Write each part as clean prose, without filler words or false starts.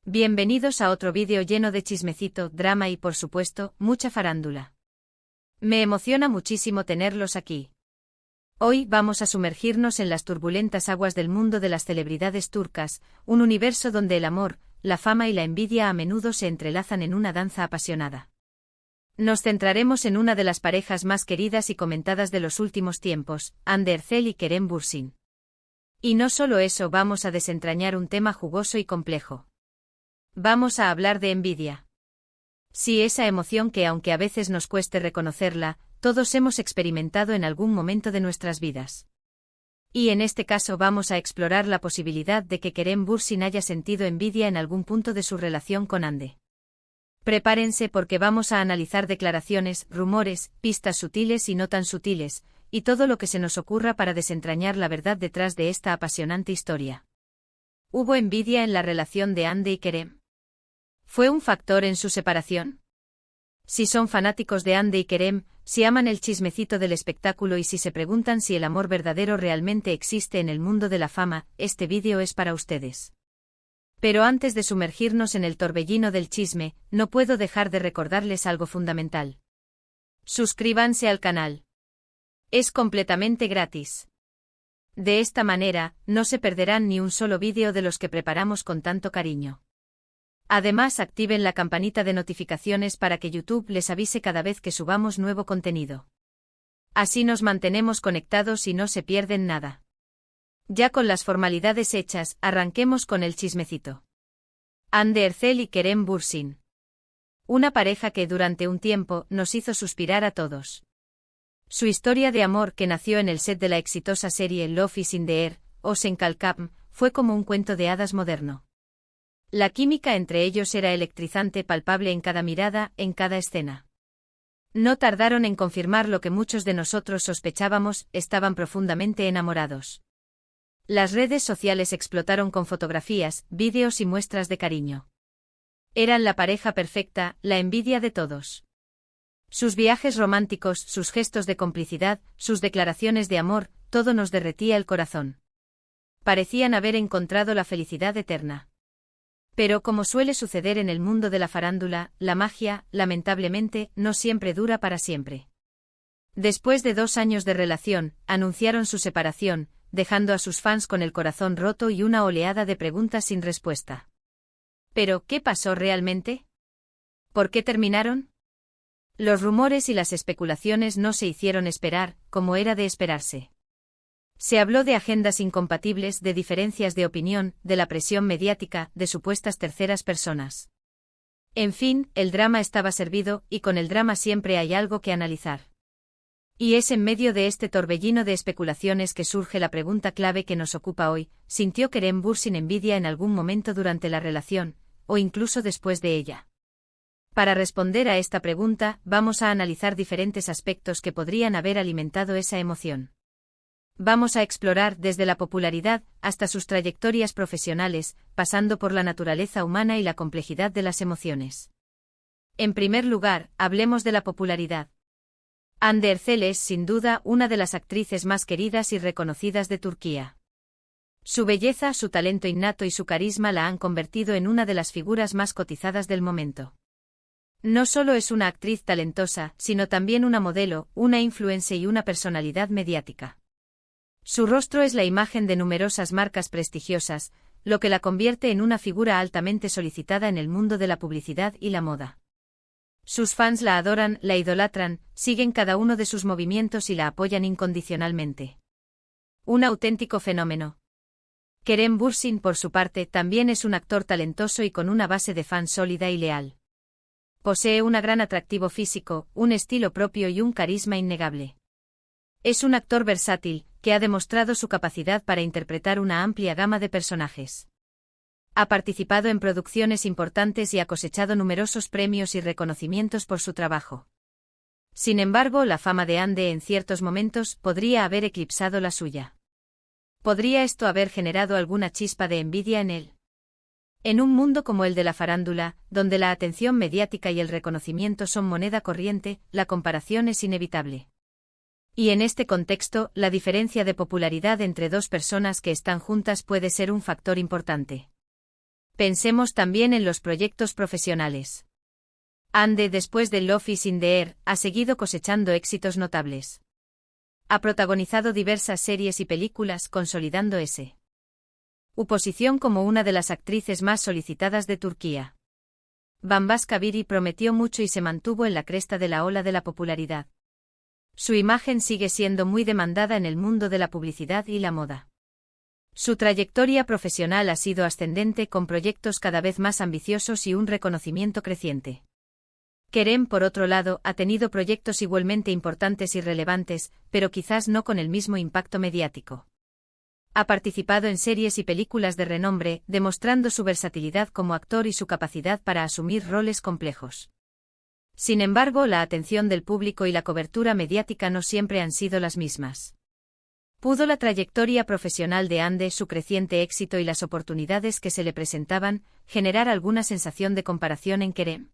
Bienvenidos a otro vídeo lleno de chismecito, drama y por supuesto, mucha farándula. Me emociona muchísimo tenerlos aquí. Hoy vamos a sumergirnos en las turbulentas aguas del mundo de las celebridades turcas, un universo donde el amor, la fama y la envidia a menudo se entrelazan en una danza apasionada. Nos centraremos en una de las parejas más queridas y comentadas de los últimos tiempos, Hande Erçel y Kerem Bürsin. Y no solo eso, vamos a desentrañar un tema jugoso y complejo. Vamos a hablar de envidia. Sí, esa emoción que aunque a veces nos cueste reconocerla, todos hemos experimentado en algún momento de nuestras vidas. Y en este caso vamos a explorar la posibilidad de que Kerem Bürsin haya sentido envidia en algún punto de su relación con Hande. Prepárense porque vamos a analizar declaraciones, rumores, pistas sutiles y no tan sutiles, y todo lo que se nos ocurra para desentrañar la verdad detrás de esta apasionante historia. ¿Hubo envidia en la relación de Hande y Kerem? ¿Fue un factor en su separación? Si son fanáticos de Hande y Kerem, si aman el chismecito del espectáculo y si se preguntan si el amor verdadero realmente existe en el mundo de la fama, este vídeo es para ustedes. Pero antes de sumergirnos en el torbellino del chisme, no puedo dejar de recordarles algo fundamental. Suscríbanse al canal. Es completamente gratis. De esta manera, no se perderán ni un solo vídeo de los que preparamos con tanto cariño. Además, activen la campanita de notificaciones para que YouTube les avise cada vez que subamos nuevo contenido. Así nos mantenemos conectados y no se pierden nada. Ya con las formalidades hechas, arranquemos con el chismecito. Hande Erçel y Kerem Bürsin. Una pareja que durante un tiempo nos hizo suspirar a todos. Su historia de amor, que nació en el set de la exitosa serie Love is in the Air, o Sen Kalkam, fue como un cuento de hadas moderno. La química entre ellos era electrizante, palpable en cada mirada, en cada escena. No tardaron en confirmar lo que muchos de nosotros sospechábamos, estaban profundamente enamorados. Las redes sociales explotaron con fotografías, vídeos y muestras de cariño. Eran la pareja perfecta, la envidia de todos. Sus viajes románticos, sus gestos de complicidad, sus declaraciones de amor, todo nos derretía el corazón. Parecían haber encontrado la felicidad eterna. Pero como suele suceder en el mundo de la farándula, la magia, lamentablemente, no siempre dura para siempre. Después de 2 años de relación, anunciaron su separación, dejando a sus fans con el corazón roto y una oleada de preguntas sin respuesta. ¿Pero qué pasó realmente? ¿Por qué terminaron? Los rumores y las especulaciones no se hicieron esperar, como era de esperarse. Se habló de agendas incompatibles, de diferencias de opinión, de la presión mediática, de supuestas terceras personas. En fin, el drama estaba servido, y con el drama siempre hay algo que analizar. Y es en medio de este torbellino de especulaciones que surge la pregunta clave que nos ocupa hoy: ¿sintió Kerem Bürsin envidia en algún momento durante la relación, o incluso después de ella? Para responder a esta pregunta, vamos a analizar diferentes aspectos que podrían haber alimentado esa emoción. Vamos a explorar desde la popularidad hasta sus trayectorias profesionales, pasando por la naturaleza humana y la complejidad de las emociones. En primer lugar, hablemos de la popularidad. Hande Erçel es, sin duda, una de las actrices más queridas y reconocidas de Turquía. Su belleza, su talento innato y su carisma la han convertido en una de las figuras más cotizadas del momento. No solo es una actriz talentosa, sino también una modelo, una influencer y una personalidad mediática. Su rostro es la imagen de numerosas marcas prestigiosas, lo que la convierte en una figura altamente solicitada en el mundo de la publicidad y la moda. Sus fans la adoran, la idolatran, siguen cada uno de sus movimientos y la apoyan incondicionalmente. Un auténtico fenómeno. Kerem Bürsin, por su parte, también es un actor talentoso y con una base de fans sólida y leal. Posee un gran atractivo físico, un estilo propio y un carisma innegable. Es un actor versátil, que ha demostrado su capacidad para interpretar una amplia gama de personajes. Ha participado en producciones importantes y ha cosechado numerosos premios y reconocimientos por su trabajo. Sin embargo, la fama de Hande en ciertos momentos podría haber eclipsado la suya. ¿Podría esto haber generado alguna chispa de envidia en él? En un mundo como el de la farándula, donde la atención mediática y el reconocimiento son moneda corriente, la comparación es inevitable. Y en este contexto, la diferencia de popularidad entre dos personas que están juntas puede ser un factor importante. Pensemos también en los proyectos profesionales. Ande, después de Love is in the Air, ha seguido cosechando éxitos notables. Ha protagonizado diversas series y películas, consolidando su posición como una de las actrices más solicitadas de Turquía. Bambaşka Biri prometió mucho y se mantuvo en la cresta de la ola de la popularidad. Su imagen sigue siendo muy demandada en el mundo de la publicidad y la moda. Su trayectoria profesional ha sido ascendente, con proyectos cada vez más ambiciosos y un reconocimiento creciente. Kerem, por otro lado, ha tenido proyectos igualmente importantes y relevantes, pero quizás no con el mismo impacto mediático. Ha participado en series y películas de renombre, demostrando su versatilidad como actor y su capacidad para asumir roles complejos. Sin embargo, la atención del público y la cobertura mediática no siempre han sido las mismas. ¿Pudo la trayectoria profesional de Hande, su creciente éxito y las oportunidades que se le presentaban, generar alguna sensación de comparación en Kerem?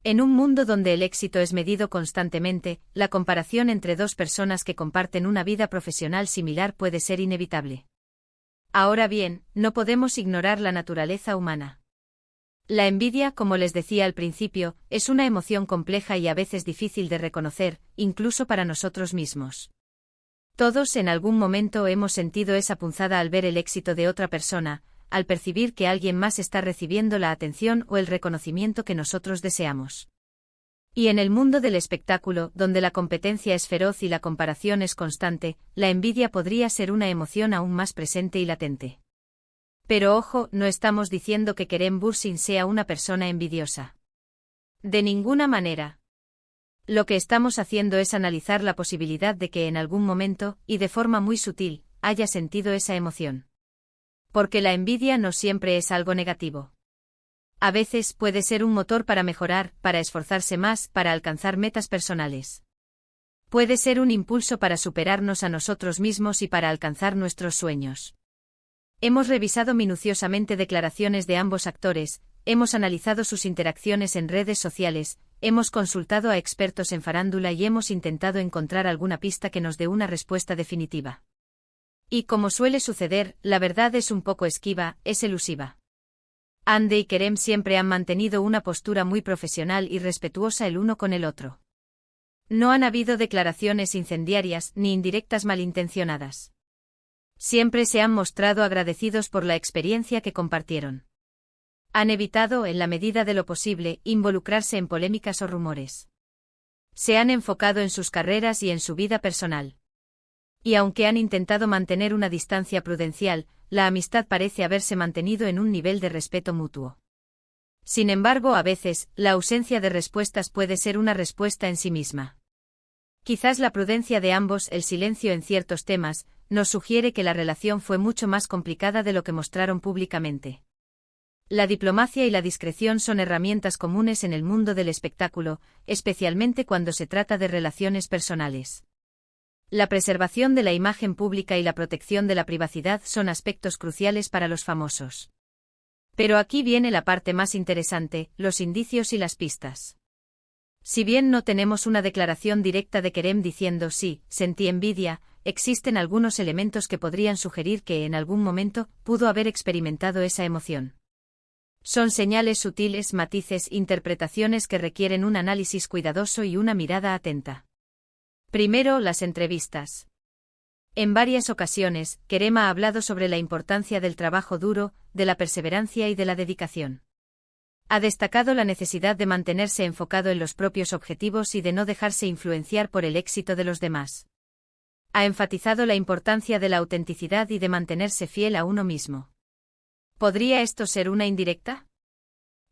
En un mundo donde el éxito es medido constantemente, la comparación entre dos personas que comparten una vida profesional similar puede ser inevitable. Ahora bien, no podemos ignorar la naturaleza humana. La envidia, como les decía al principio, es una emoción compleja y a veces difícil de reconocer, incluso para nosotros mismos. Todos en algún momento hemos sentido esa punzada al ver el éxito de otra persona, al percibir que alguien más está recibiendo la atención o el reconocimiento que nosotros deseamos. Y en el mundo del espectáculo, donde la competencia es feroz y la comparación es constante, la envidia podría ser una emoción aún más presente y latente. Pero ojo, no estamos diciendo que Kerem Bürsin sea una persona envidiosa. De ninguna manera. Lo que estamos haciendo es analizar la posibilidad de que en algún momento, y de forma muy sutil, haya sentido esa emoción. Porque la envidia no siempre es algo negativo. A veces puede ser un motor para mejorar, para esforzarse más, para alcanzar metas personales. Puede ser un impulso para superarnos a nosotros mismos y para alcanzar nuestros sueños. Hemos revisado minuciosamente declaraciones de ambos actores, hemos analizado sus interacciones en redes sociales, hemos consultado a expertos en farándula y hemos intentado encontrar alguna pista que nos dé una respuesta definitiva. Y como suele suceder, la verdad es un poco esquiva, es elusiva. Hande y Kerem siempre han mantenido una postura muy profesional y respetuosa el uno con el otro. No han habido declaraciones incendiarias ni indirectas malintencionadas. Siempre se han mostrado agradecidos por la experiencia que compartieron. Han evitado, en la medida de lo posible, involucrarse en polémicas o rumores. Se han enfocado en sus carreras y en su vida personal. Y aunque han intentado mantener una distancia prudencial, la amistad parece haberse mantenido en un nivel de respeto mutuo. Sin embargo, a veces, la ausencia de respuestas puede ser una respuesta en sí misma. Quizás la prudencia de ambos, el silencio en ciertos temas, nos sugiere que la relación fue mucho más complicada de lo que mostraron públicamente. La diplomacia y la discreción son herramientas comunes en el mundo del espectáculo, especialmente cuando se trata de relaciones personales. La preservación de la imagen pública y la protección de la privacidad son aspectos cruciales para los famosos. Pero aquí viene la parte más interesante, los indicios y las pistas. Si bien no tenemos una declaración directa de Kerem diciendo sí, sentí envidia, existen algunos elementos que podrían sugerir que en algún momento pudo haber experimentado esa emoción. Son señales sutiles, matices, interpretaciones que requieren un análisis cuidadoso y una mirada atenta. Primero, las entrevistas. En varias ocasiones, Kerem ha hablado sobre la importancia del trabajo duro, de la perseverancia y de la dedicación. Ha destacado la necesidad de mantenerse enfocado en los propios objetivos y de no dejarse influenciar por el éxito de los demás. Ha enfatizado la importancia de la autenticidad y de mantenerse fiel a uno mismo. ¿Podría esto ser una indirecta?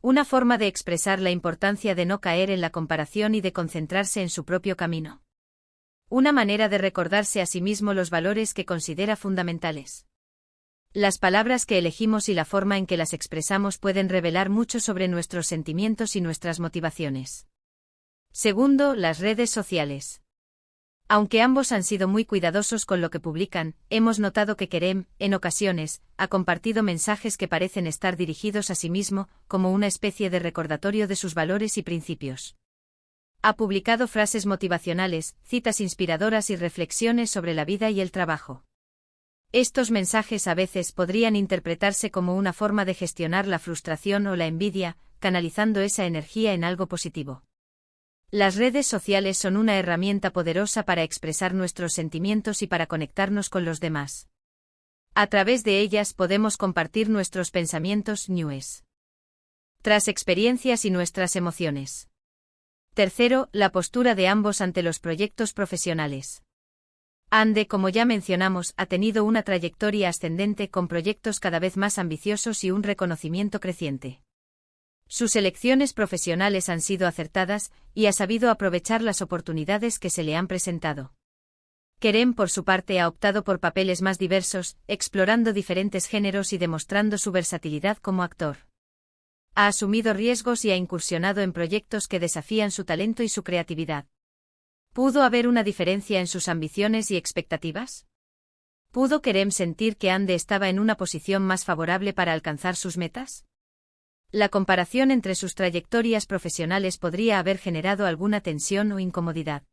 Una forma de expresar la importancia de no caer en la comparación y de concentrarse en su propio camino. Una manera de recordarse a sí mismo los valores que considera fundamentales. Las palabras que elegimos y la forma en que las expresamos pueden revelar mucho sobre nuestros sentimientos y nuestras motivaciones. Segundo, las redes sociales. Aunque ambos han sido muy cuidadosos con lo que publican, hemos notado que Kerem, en ocasiones, ha compartido mensajes que parecen estar dirigidos a sí mismo, como una especie de recordatorio de sus valores y principios. Ha publicado frases motivacionales, citas inspiradoras y reflexiones sobre la vida y el trabajo. Estos mensajes a veces podrían interpretarse como una forma de gestionar la frustración o la envidia, canalizando esa energía en algo positivo. Las redes sociales son una herramienta poderosa para expresar nuestros sentimientos y para conectarnos con los demás. A través de ellas podemos compartir nuestros pensamientos, news, tras experiencias y nuestras emociones. Tercero, la postura de ambos ante los proyectos profesionales. Ande, como ya mencionamos, ha tenido una trayectoria ascendente con proyectos cada vez más ambiciosos y un reconocimiento creciente. Sus elecciones profesionales han sido acertadas y ha sabido aprovechar las oportunidades que se le han presentado. Kerem, por su parte, ha optado por papeles más diversos, explorando diferentes géneros y demostrando su versatilidad como actor. Ha asumido riesgos y ha incursionado en proyectos que desafían su talento y su creatividad. ¿Pudo haber una diferencia en sus ambiciones y expectativas? ¿Pudo Kerem sentir que Ande estaba en una posición más favorable para alcanzar sus metas? La comparación entre sus trayectorias profesionales podría haber generado alguna tensión o incomodidad.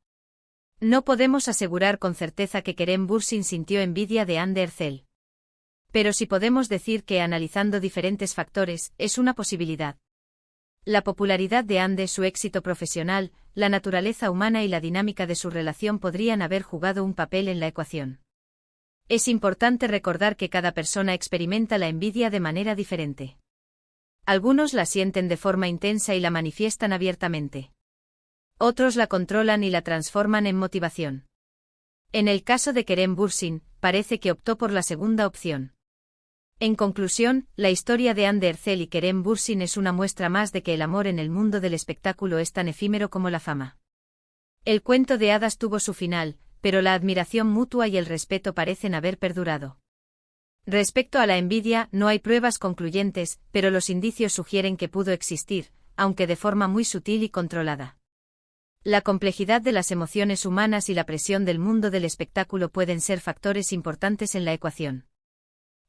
No podemos asegurar con certeza que Kerem Bürsin sintió envidia de Hande Erçel. Pero sí podemos decir que, analizando diferentes factores, es una posibilidad. La popularidad de Hande, su éxito profesional, la naturaleza humana y la dinámica de su relación podrían haber jugado un papel en la ecuación. Es importante recordar que cada persona experimenta la envidia de manera diferente. Algunos la sienten de forma intensa y la manifiestan abiertamente. Otros la controlan y la transforman en motivación. En el caso de Kerem Bürsin, parece que optó por la segunda opción. En conclusión, la historia de Hande Erçel y Kerem Bürsin es una muestra más de que el amor en el mundo del espectáculo es tan efímero como la fama. El cuento de hadas tuvo su final, pero la admiración mutua y el respeto parecen haber perdurado. Respecto a la envidia, no hay pruebas concluyentes, pero los indicios sugieren que pudo existir, aunque de forma muy sutil y controlada. La complejidad de las emociones humanas y la presión del mundo del espectáculo pueden ser factores importantes en la ecuación.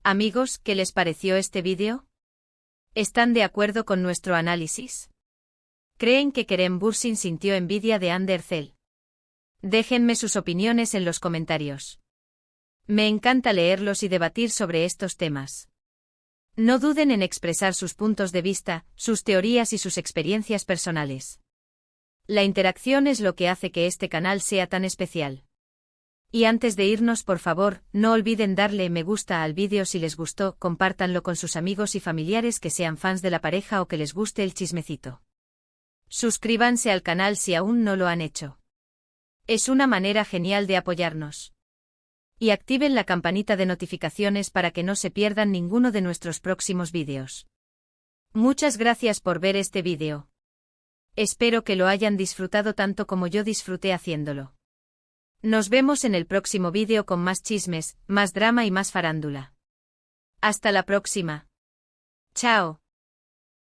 Amigos, ¿qué les pareció este vídeo? ¿Están de acuerdo con nuestro análisis? ¿Creen que Kerem Bürsin sintió envidia de Hande Erçel? Déjenme sus opiniones en los comentarios. Me encanta leerlos y debatir sobre estos temas. No duden en expresar sus puntos de vista, sus teorías y sus experiencias personales. La interacción es lo que hace que este canal sea tan especial. Y antes de irnos, por favor, no olviden darle me gusta al vídeo si les gustó, compártanlo con sus amigos y familiares que sean fans de la pareja o que les guste el chismecito. Suscríbanse al canal si aún no lo han hecho. Es una manera genial de apoyarnos. Y activen la campanita de notificaciones para que no se pierdan ninguno de nuestros próximos vídeos. Muchas gracias por ver este vídeo. Espero que lo hayan disfrutado tanto como yo disfruté haciéndolo. Nos vemos en el próximo vídeo con más chismes, más drama y más farándula. Hasta la próxima. Chao.